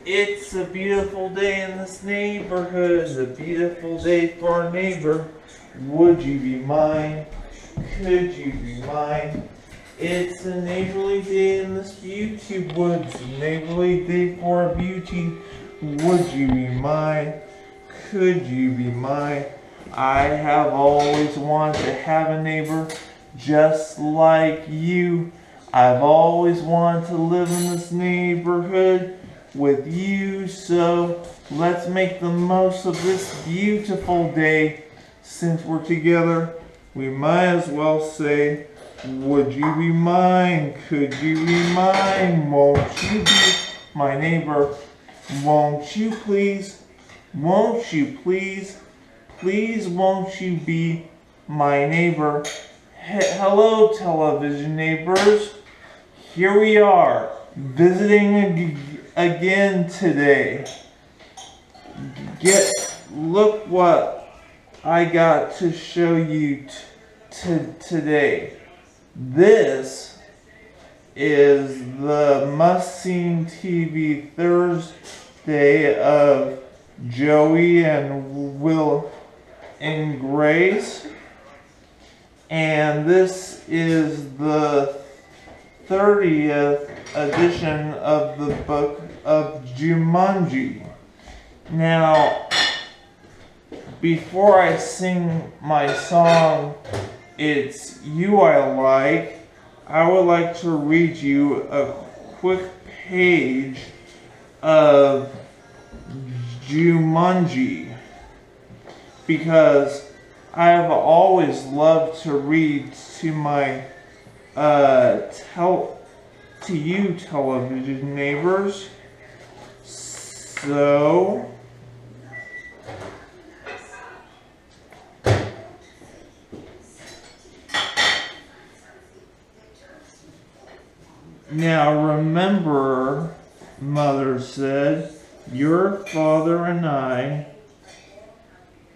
It's a beautiful day in this neighborhood, a beautiful day for a neighbor. Would you be mine? Could you be mine? It's a neighborly day in this beauty woods, a neighborly day for a beauty. Would you be mine? Could you be mine? I have always wanted to have a neighbor just like you. I've always wanted to live in this neighborhood with you, so let's make the most of this beautiful day. Since we're together, we might as well say, would you be mine? Could you be mine? Won't you be my neighbor? Won't you please? Won't you please? Please won't you be my neighbor? Hello, television neighbors. Here we are, visiting again today. Look what I got to show you today. This is the must-seen TV Thursday of Joey and Will and Grace, and this is the 30th edition of the book of Jumanji. Now, before I sing my song, It's You I Like, I would like to read you a quick page of Jumanji, because I have always loved to read to my to you television neighbors. So now remember, Mother said, your father and I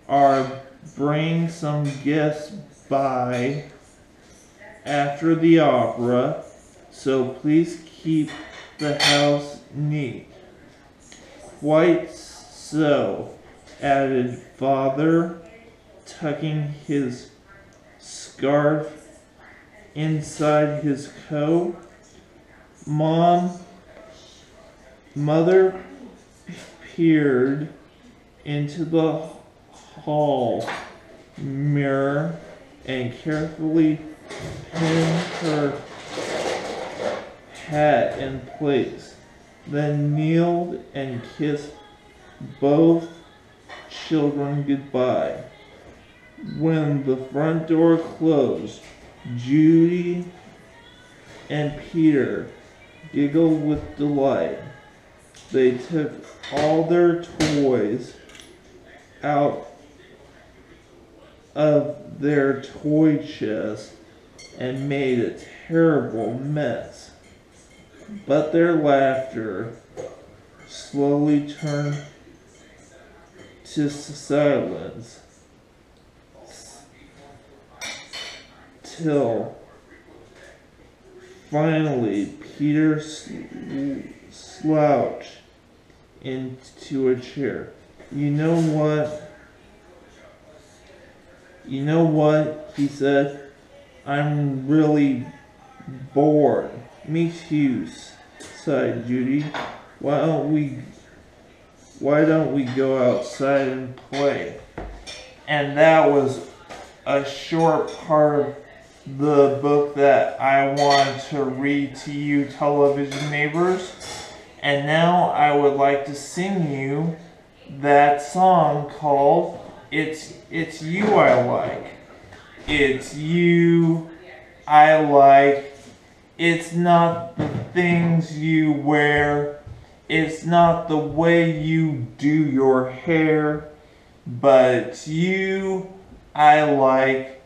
are bringing some guests by after the opera, so please keep the house neat. Quite so, added Father, tucking his scarf inside his coat. Mother peered into the hall mirror and carefully pinned her hat in place, then kneeled and kissed both children goodbye. When the front door closed, Judy and Peter giggled with delight. They took all their toys out of their toy chest and made a terrible mess. But their laughter slowly turned to silence till finally Peter slouched into a chair. You know what, he said. I'm really bored. Me too, sighed Judy. Why don't we go outside and play? And that was a short part of the book that I wanted to read to you television neighbors. And now I would like to sing you that song called It's You I Like. It's you I like. It's not the things you wear. It's not the way you do your hair. But it's you I like.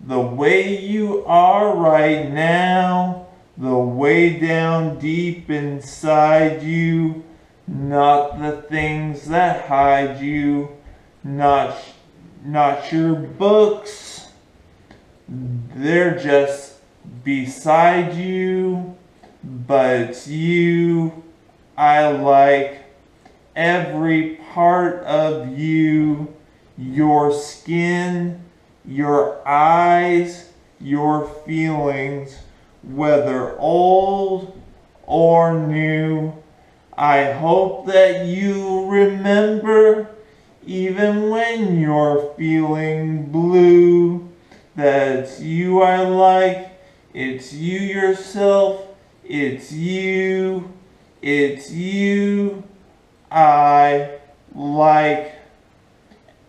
The way you are right now. The way down deep inside you. Not the things that hide you. Not your books. They're just beside you, but it's you I like every part of you, your skin, your eyes, your feelings, whether old or new. I hope that you remember, even when you're feeling blue, that it's you I like, it's you yourself, it's you I like.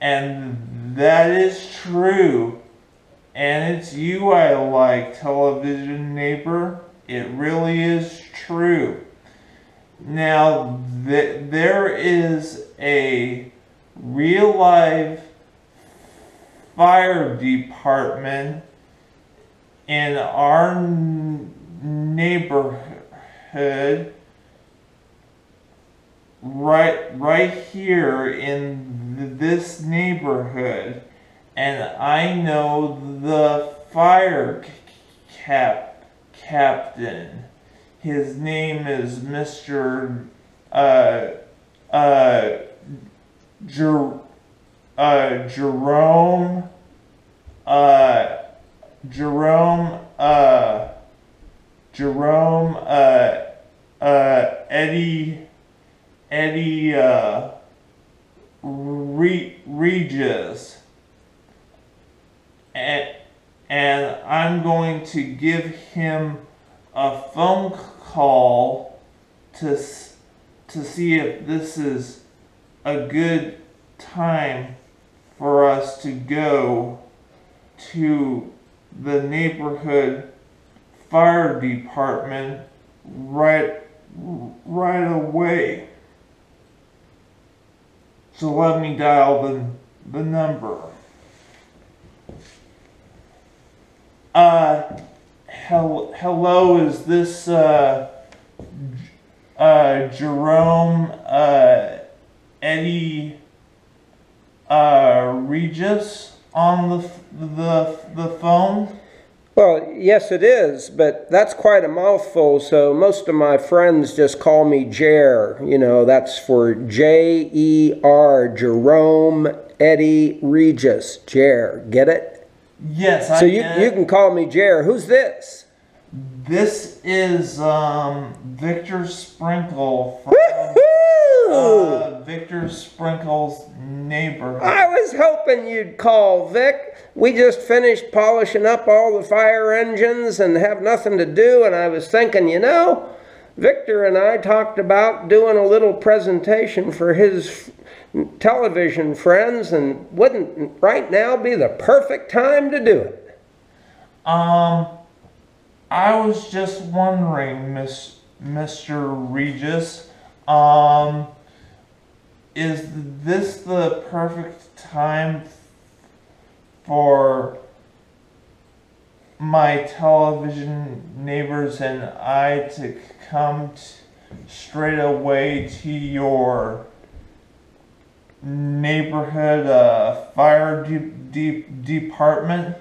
And that is true. And it's you I like, television neighbor. It really is true. Now, there is a real life fire department in our neighborhood, right here in this neighborhood, and I know the fire captain. His name is Mr. Jerome Eddie Regis, and I'm going to give him a phone call to see if this is a good time for us to go to the neighborhood fire department right away. So let me dial the number. Hello, is this Jerome Eddie Regis on the phone? Well, yes it is, but that's quite a mouthful, so most of my friends just call me Jer. You know, that's for J-E-R, Jerome Eddie Regis. Jer, get it? Yes, so you can call me Jer. Who's this? This is Victor Sprinkle from Victor Sprinkle's neighborhood. I was hoping you'd call, Vic. We just finished polishing up all the fire engines and have nothing to do, and I was thinking, you know, Victor and I talked about doing a little presentation for his television friends, and wouldn't right now be the perfect time to do it? I was just wondering, Mr. Regis, is this the perfect time for my television neighbors and I to come straight away to your neighborhood fire department?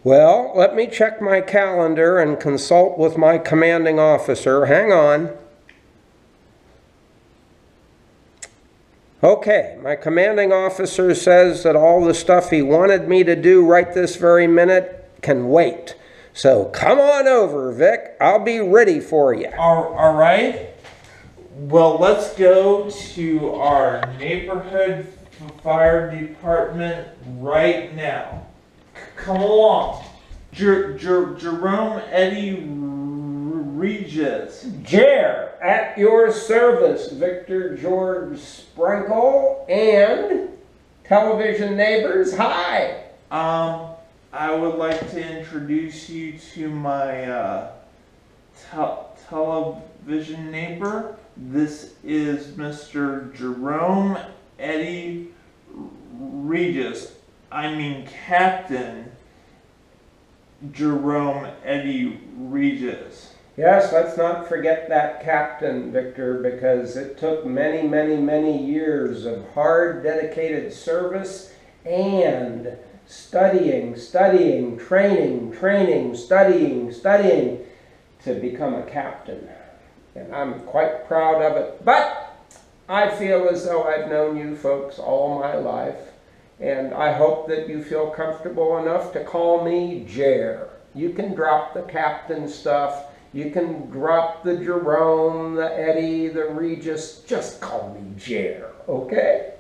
Well, let me check my calendar and consult with my commanding officer. Hang on. Okay, my commanding officer says that all the stuff he wanted me to do right this very minute can wait. So come on over, Vic. I'll be ready for you. All right. Well, let's go to our neighborhood fire department right now. Come along. Jerome Eddie Regis. Jer, at your service, Victor George Sprinkle and television neighbors. Hi. I would like to introduce you to my television neighbor. This is Mr. Jerome Eddie Regis. I mean Captain Jerome Eddie Regis. Yes, let's not forget that captain, Victor, because it took many, many, many years of hard, dedicated service and studying, training, studying to become a captain. And I'm quite proud of it. But I feel as though I've known you folks all my life, and I hope that you feel comfortable enough to call me Jer. You can drop the captain stuff. You can drop the Jerome, the Eddie, the Regis. Just call me Jer, okay?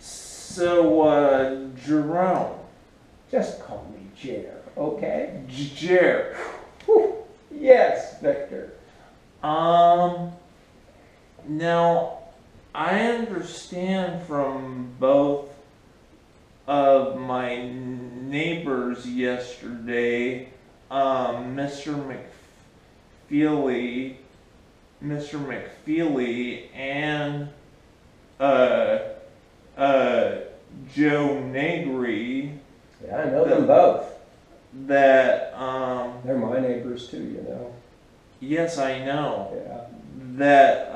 So, Jerome. Just call me Jer, okay? Jer. Whew. Yes, Victor. Now, I understand from both of my neighbors yesterday, Mr. McFeely and, Joe Negri. Yeah, I know them both. That, They're my neighbors too, you know. yes, I know. Yeah. That,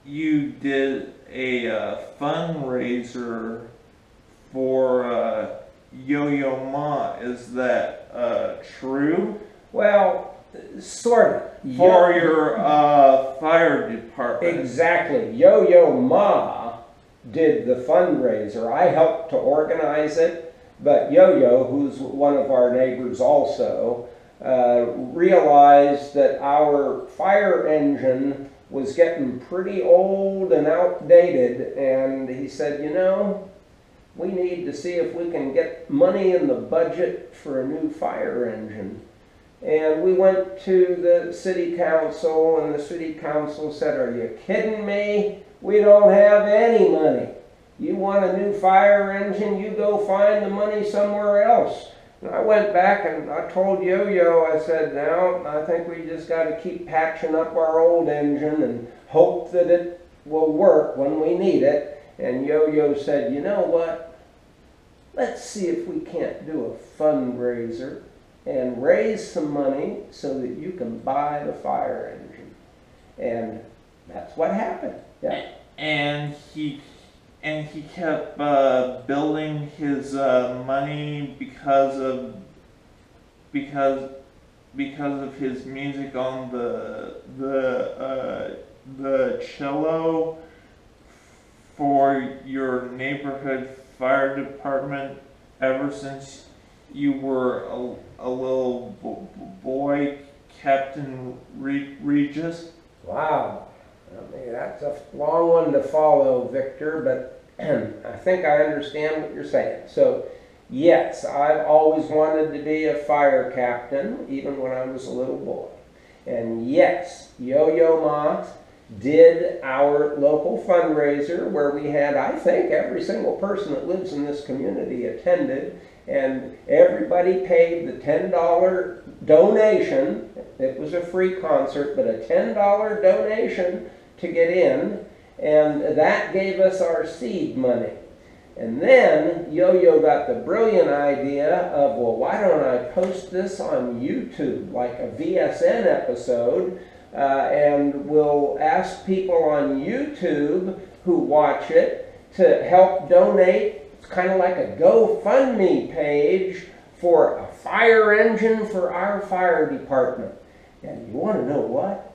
you did a fundraiser for Yo-Yo Ma. Is that true? Well, sort of. For your fire department. Exactly. Yo-Yo Ma did the fundraiser. I helped to organize it, but Yo-Yo, who's one of our neighbors also, realized that our fire engine was getting pretty old and outdated, and he said, you know, we need to see if we can get money in the budget for a new fire engine. And we went to the city council, and the city council said, are you kidding me? We don't have any money. You want a new fire engine, you go find the money somewhere else. And I went back and I told Yo-Yo, I said, now I think we just got to keep patching up our old engine and hope that it will work when we need it. And Yo-Yo said, you know what? Let's see if we can't do a fundraiser and raise some money so that you can buy the fire engine. And that's what happened. Yeah. And he kept building his money because of his music on the cello for your neighborhood fire department ever since you were a little boy, Captain Regis. Wow. I mean, that's a long one to follow, Victor, but I think I understand what you're saying. So, yes, I've always wanted to be a fire captain, even when I was a little boy. And yes, Yo-Yo Ma did our local fundraiser where we had, I think, every single person that lives in this community attended, and everybody paid the $10 donation. It was a free concert, but a $10 donation to get in, and that gave us our seed money. And then Yo-Yo got the brilliant idea of, well, why don't I post this on YouTube, like a VSN episode, and we'll ask people on YouTube who watch it to help donate. It's kind of like a GoFundMe page for a fire engine for our fire department. And you want to know what?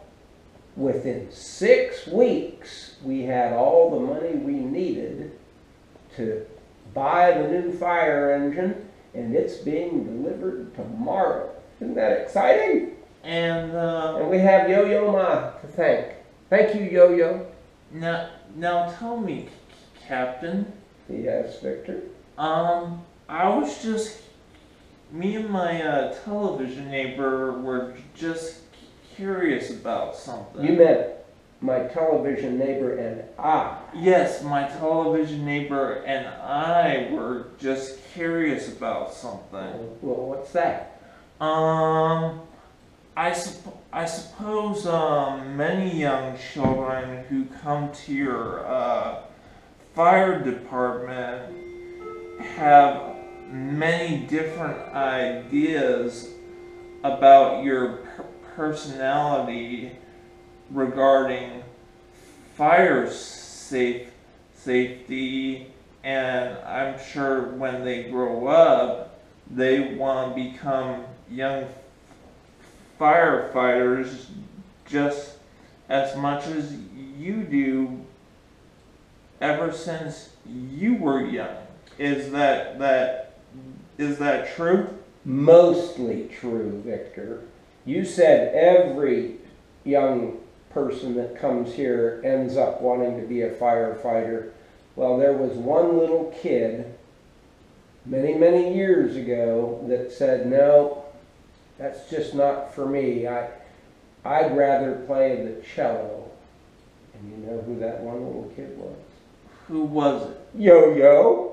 Within 6 weeks, we had all the money we needed to buy the new fire engine, and it's being delivered tomorrow. Isn't that exciting? And we have Yo-Yo Ma to thank. Thank you, Yo-Yo. Now tell me, Captain. Yes, Victor? Me and my television neighbor were just curious about something. You meant my television neighbor and I. Yes, my television neighbor and I were just curious about something. Well, what's that? I suppose many young children who come to your fire department have many different ideas about your personality regarding fire safety, and I'm sure when they grow up they want to become young firefighters just as much as you do ever since you were young. Is that true? Mostly true, Victor. You said every young person that comes here ends up wanting to be a firefighter. Well, there was one little kid many, many years ago that said, no, that's just not for me. I'd rather play the cello. And you know who that one little kid was? Who was it? Yo-Yo.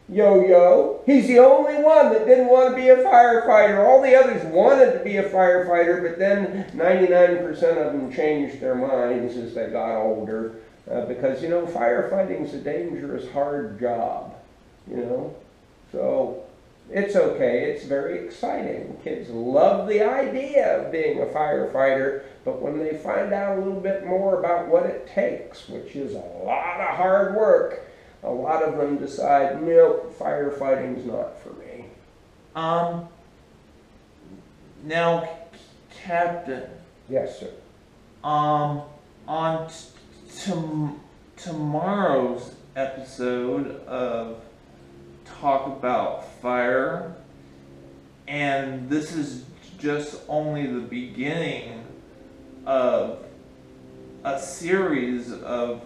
Yo-Yo. He's the only one that didn't want to be a firefighter. All the others wanted to be a firefighter, but then 99% of them changed their minds as they got older. Because, you know, firefighting's a dangerous, hard job, you know. So it's okay. It's very exciting. Kids love the idea of being a firefighter, but when they find out a little bit more about what it takes, which is a lot of hard work, a lot of them decide, nope, firefighting's not for me. Now, Captain. Yes, sir. On tomorrow's episode of Talk About Fire, and this is just only the beginning of a series of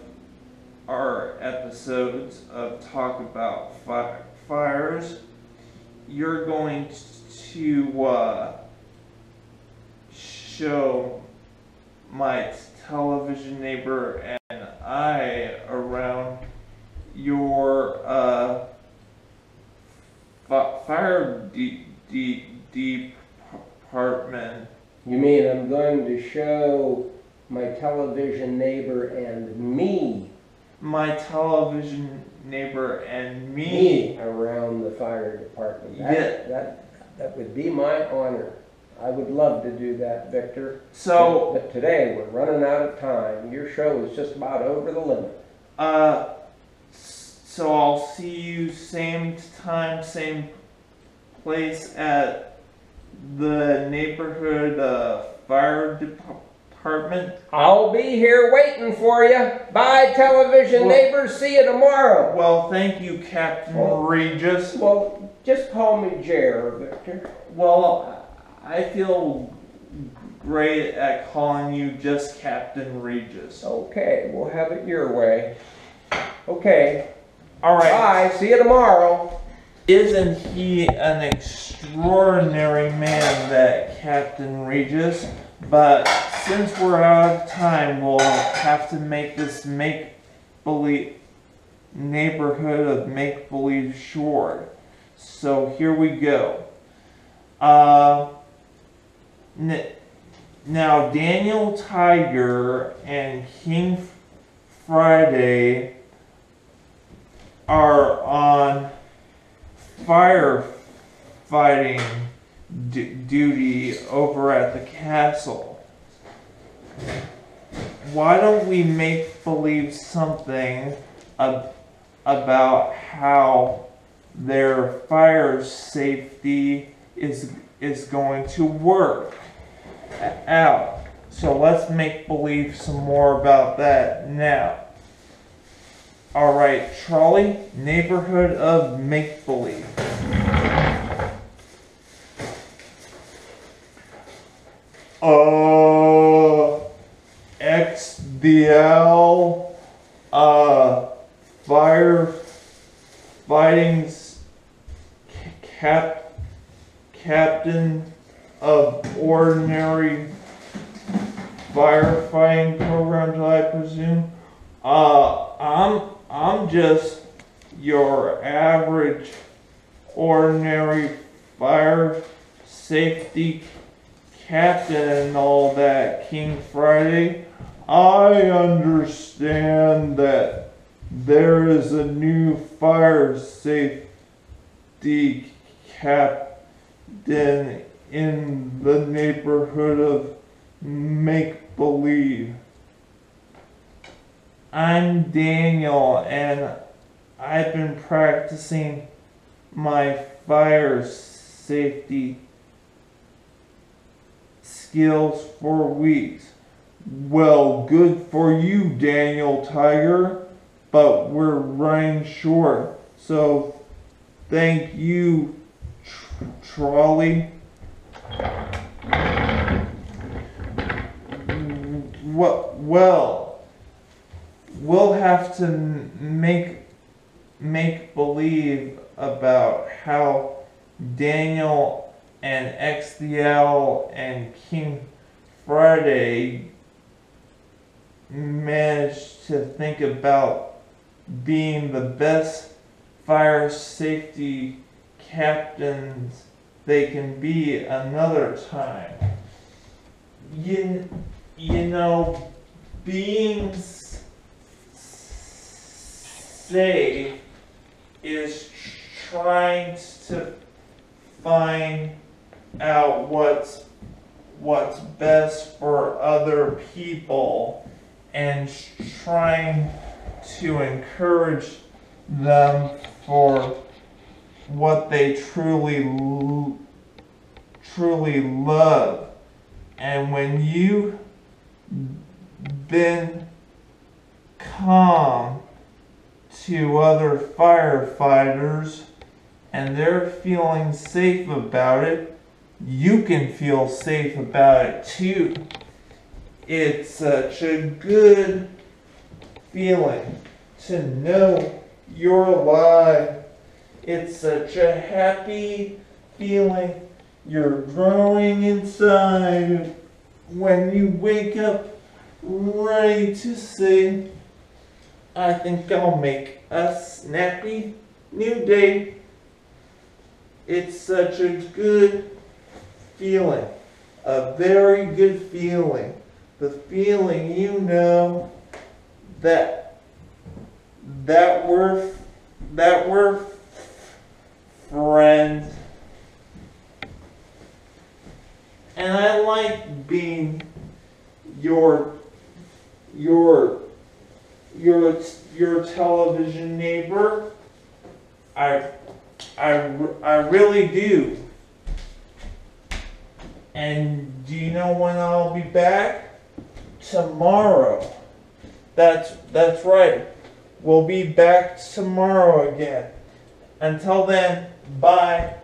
our episodes of Talk About Fires. You're going to show my television neighbor and I around your fire department. You mean I'm going to show my television neighbor and me? My television neighbor and me around the fire department. Yeah. That would be my honor. I would love to do that, Victor. So, but today we're running out of time. Your show is just about over the limit. So I'll see you same time, same place at the neighborhood fire department. I'll be here waiting for you. Bye, television neighbors. See you tomorrow. Well, thank you, Captain Regis. Well, just call me Jer, Victor. Well, I feel great at calling you just Captain Regis. Okay, we'll have it your way. Okay. All right. Bye. See you tomorrow. Isn't he an extraordinary man, that Captain Regis? But since we're out of time, we'll have to make this make-believe neighborhood of make-believe short. So here we go. Now Daniel Tiger and King Friday are on firefighting duty over at the castle. Why don't we make believe something about how their fire safety is going to work out? So let's make believe some more about that now. Alright, Trolley, neighborhood of make believe. XDL firefighting's captain of ordinary firefighting programs, I presume. I'm just your average ordinary fire safety captain and all that, King Friday. I understand that there is a new fire safety captain in the neighborhood of make-believe. I'm Daniel, and I've been practicing my fire safety skills for weeks. Well, good for you, Daniel Tiger, but we're running short. So, thank you, Trolley. Well, we'll have to make believe about how Daniel and XDL and King Friday managed to think about being the best fire safety captains they can be another time. You know, being safe is trying to find out what's best for other people and trying to encourage them for what they truly love. And when you've been calm to other firefighters and they're feeling safe about it, you can feel safe about it too. It's such a good feeling to know you're alive. It's such a happy feeling. You're growing inside when you wake up ready to say, I think I'll make a snappy new day. It's such a good feeling, a very good feeling. The feeling you know that we're friends. And I like being your television neighbor. I really do. And do you know when I'll be back? Tomorrow. That's right. We'll be back tomorrow again. Until then, bye.